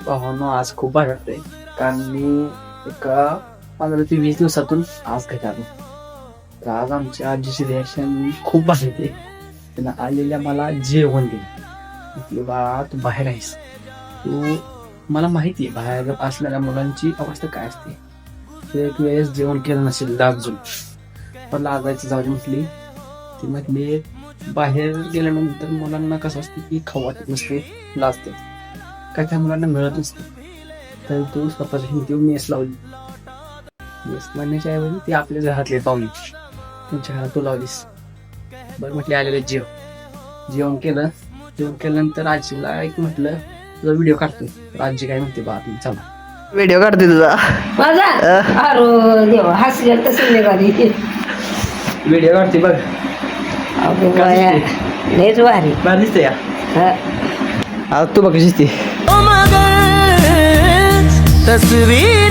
भावानो आज खूप भारी वाटतंय, कारण मी एका 15 ते 20 दिवसातून आज घरी आलो. तर आज आमच्या आजीची रिॲक्शन खूप भारी होते. त्यांना आलेल्या मला जेवण दिलं. म्हटलं बा तू बाहेर आहेस, तू मला माहिती आहे बाहेर असलेल्या मुलांची अवस्था काय असते. तू एक वेळेस जेवण केलं नसेल लाजून, पण लाजायचं जाऊ दे म्हटली. ती म्हटली बाहेर गेल्यानंतर मुलांना कसं असते की खाऊ वाटत नसते, लाजते, काय काय मुलांना मिळत नसते. तर तू स्वतःच्या हिंदी मेस लावली. मेस म्हणण्याच्या ऐवजी ती आपल्या घरातले पाहुणे त्यांच्या घरात तू लावलीस. बरं म्हटले आलेले जेवण केल्यानंतर आजीला एक म्हटलं तुझा व्हिडिओ काढतोय. तर आजी काय म्हणते बा तुम्ही चला व्हिडिओ काढते तुझा माझा अरे देवा हसले तर संध्याकाळी व्हिडिओ काढते बघ. अगं बाया लयच भारी बरं दिसते या हा. आज तू बघ कशी दिसते. तस्वीर